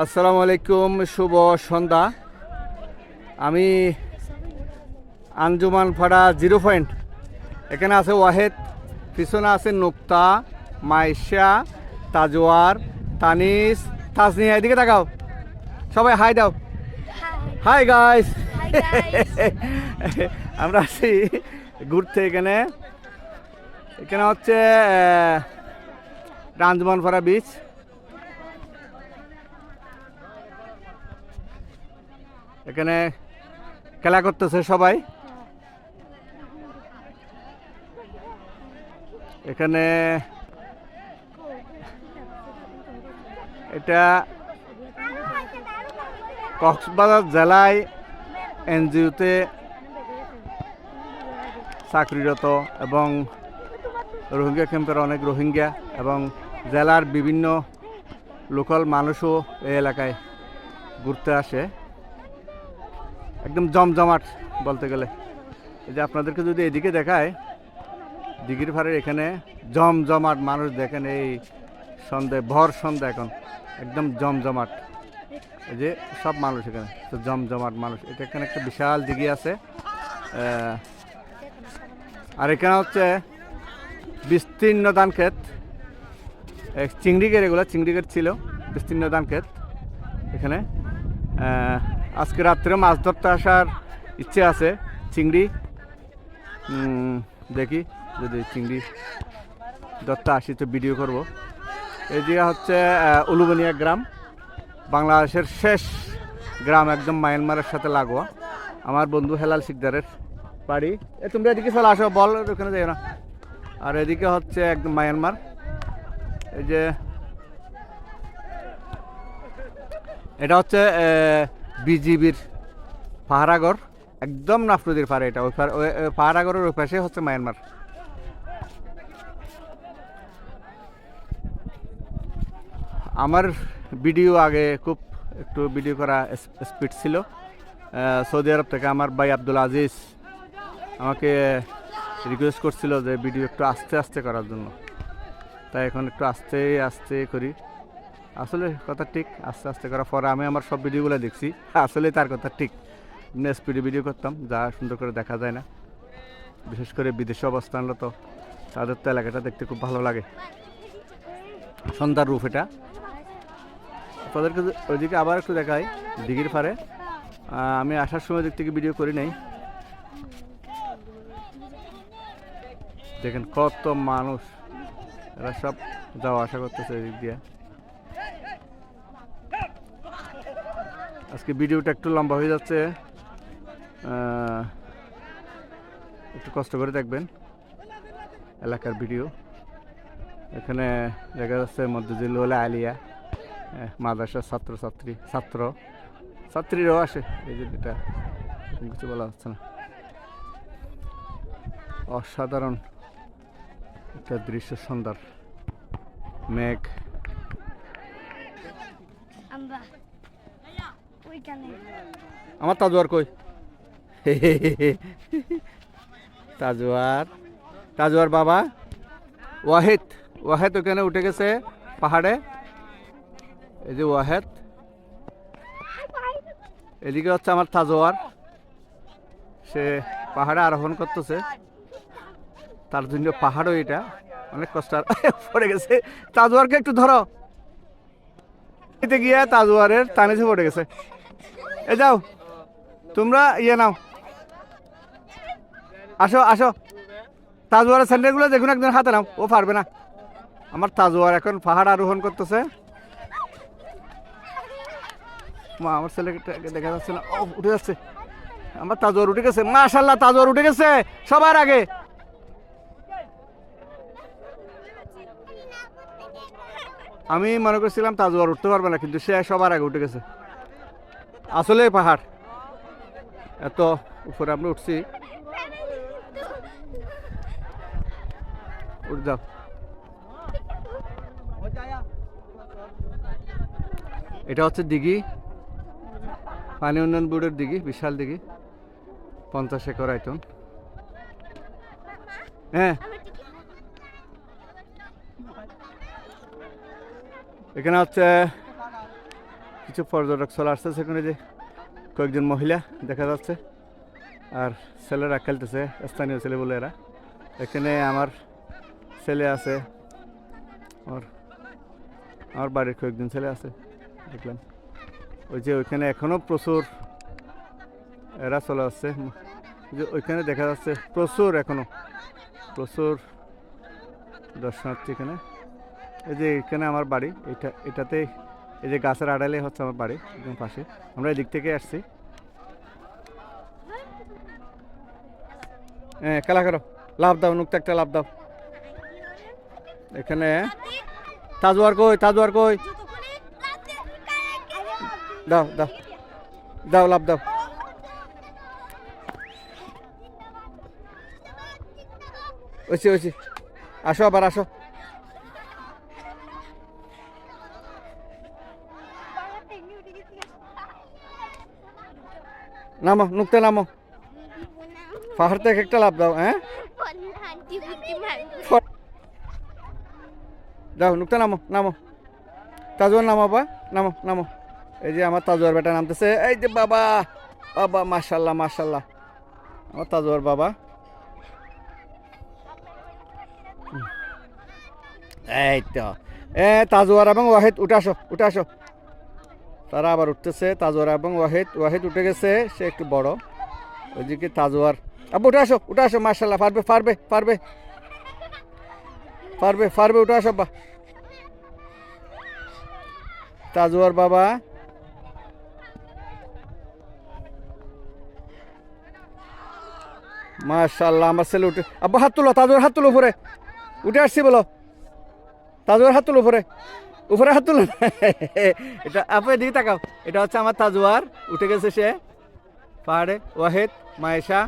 আসসালামু আলাইকুম, শুভ সন্ধ্যা। আমি আঞ্জুমান ফাড়া 0 পয়েন্ট। এখানে আছে ওয়াহেদ, পিছনে আছে নুক্তা, মাইশা, তাজওয়ার, তানিস, তাজনিয়া। এদিকে তাকাও, সবাই হাই দাও। Hi guys. Hi guys. আমরা আছি ঘুরতে। এখানে এখানে হচ্ছে আঞ্জুমান ফাড়া বিচ। এখানে খেলা করতেছে সবাই। এখানে এটা কক্সবাজার জেলায় এনজিওতে চাকরিরত এবং রোহিঙ্গা ক্যাম্পের অনেক রোহিঙ্গা এবং জেলার বিভিন্ন লোকাল মানুষও এই এলাকায় ঘুরতে আসে। একদম জমজমাট বলতে গেলে। এই যে আপনাদেরকে যদি এদিকে দেখায়, দিঘির পাড়ের এখানে জমজমাট মানুষ দেখেন। এই ভর সন্ধ্যা এখন একদম জমজমাট। এই যে সব মানুষ এখানে তো জমজমাট মানুষ। এটা এখানে একটা বিশাল দিঘি আছে। আর এখানে হচ্ছে বিস্তীর্ণ ধান ক্ষেত, চিংড়ি ক্ষেত। এগুলো চিংড়ি ক্ষেত ছিল, বিস্তীর্ণ ধান ক্ষেত। এখানে আজকে রাত্রে মাছ ধরতে আসার ইচ্ছে আছে। চিংড়ি দেখি, যদি চিংড়ি ধরতে আসি তো ভিডিও করব। এই যে হচ্ছে উলুবেনিয়া গ্রাম, বাংলাদেশের শেষ গ্রাম, একদম মায়ানমারের সাথে লাগোয়া। আমার বন্ধু হেলাল শিকদারের বাড়ি। তোমরা এদিকে চলে আসো, বল ওখানে যাই না। আর এদিকে হচ্ছে একদম মায়ানমার। এই যে এটা হচ্ছে বিজিবির পাহারাগড়, একদম নাফনদীর পাড়ে। এটা ওই পাহারাগড়ের ওই পাশে হচ্ছে মায়ানমার। আমার ভিডিও আগে খুব একটু ভিডিও করা স্পিড ছিল। সৌদি আরব থেকে আমার ভাই আব্দুল আজিজ আমাকে রিকোয়েস্ট করছিল যে ভিডিও একটু আস্তে আস্তে করার জন্য। তাই এখন একটু আস্তে আস্তে করি। আসলে কথা ঠিক, আস্তে আস্তে করার পরে আমি আমার সব ভিডিওগুলো দেখছি, আসলে তার কথা ঠিক। স্পিডে ভিডিও করতাম, যা সুন্দর করে দেখা যায় না। বিশেষ করে বিদেশে অবস্থানরত তাদের তো এলাকাটা দেখতে খুব ভালো লাগে। সন্ধ্যার রূপ এটা। তাদেরকে ওইদিকে আবার একটু দেখাই, দিঘির পাড়ে। আমি আসার সময় দিক থেকে ভিডিও করি নাই। দেখেন কত মানুষ, এরা সব যাওয়া আসা করতেছে এদিক দিয়ে। আজকে ভিডিওটা একটু লম্বা হয়ে যাচ্ছে, একটু কষ্ট করে দেখবেন। এলাকার ভিডিও। এখানে দেখা যাচ্ছে মধ্যজিল আলিয়া মাদ্রাসার ছাত্রীরাও আসে। এই যে এটা কিছু বলা হচ্ছে না। অসাধারণ একটা দৃশ্য, সুন্দর মেঘ। আমার তাজওয়ার কই? তাজওয়ার বাবা ওয়াহেদ ওখানে উঠে গেছে পাহাড়ে। এই যে ওয়াহেদ, এদিকে হচ্ছে আমার তাজওয়ার, সে পাহাড়ে আরোহণ করতেছে। তার জন্য পাহাড়ও এটা অনেক কষ্ট। পড়ে গেছে। তাজওয়ারকে একটু ধরো। গিয়ে তাজওয়ারের তানিসে পড়ে গেছে। এ যাও তোমরা, নাও, আসো আসো। তাজওয়ারের স্যান্ডেলগুলো দেখুন, একজন হাতে নাও, ও পারবে না। আমার তাজওয়ার এখন পাহাড় আরোহণ করতেছে। আমার ছেলেটাকে দেখা যাচ্ছে না, ও উঠে যাচ্ছে। আমার তাজওয়ার উঠে গেছে, মাশাআল্লাহ, তাজওয়ার উঠে গেছে সবার আগে। আমি মনে করছিলাম তাজওয়ার উঠতে পারবে না, কিন্তু সে সবার আগে উঠে গেছে। আসলে পাহাড় এত উপরে আমরা উঠছি। উঠে যাও। এটা হচ্ছে দিঘি, পানি উন্নয়ন বোর্ডের দিঘি, বিশাল দিঘি, 50 একর আয়তন। হ্যাঁ, এখানে হচ্ছে কিছু পর্যটক চলে আসছে, সেখানে যে কয়েকজন মহিলা দেখা যাচ্ছে আর ছেলেরা খেলতেছে, স্থানীয় ছেলে বলে এরা। এখানে আমার ছেলে আছে, আমার বাড়ির কয়েকজন ছেলে আছে দেখলাম। ওই যে ওইখানে এখনো প্রচুর এরা চলে আসছে, যে ওইখানে দেখা যাচ্ছে প্রচুর দর্শনার্থী এখানে। এই যে এখানে আমার বাড়ি, এটাতেই এই যে গাছের আড়ালে হচ্ছে আমার বাড়ি, একদম পাশে। আমরা এদিক থেকে আসছি। হ্যাঁ, খেলা করো, লাভ দাও, নুকতে একটা লাভ দাও। এখানে তাজওয়ার কই দাও দাও দাও, লাভ দাও। ওইছি আসো, আবার আসো। নামো, নুকতে নামো, পাহাড় থেকে একটা লাভ দাও। হ্যাঁ, দাও, নুকতে নামো। তাজওয়ার নামো, নামো। এই যে আমার তাজওয়ার বেটা নামতেছে। এই যে বাবা, মাশাল্লাহ, আমার তাজওয়ার বাবা। এই তো তাজওয়ার এবং ওয়াহিদ উঠে আসো। তারা আবার উঠতেছে, তাজওয়ার এবং ওয়াহিদ উঠে গেছে, সে একটু বড়। ওইদিকে তাজওয়ার, আব্বু উঠে আসো, মাশাল্লাহ, পারবে, উঠে আসো বা। তাজওয়ার বাবা, মাশাল্লাহ, আমার ছেলে উঠে। আব্বু হাত তুলো, তাজওয়ার হাত তুলো উপরে, উঠে আসছি বলো। তাজওয়ার হাত তুলো উপরে হাত তুলো। এটা আপু এদিকে তাকাও, এটা হচ্ছে আমার তাজওয়ার, উঠে গেছে সে পাহাড়ে। ওয়াহিদ, মায়েশা,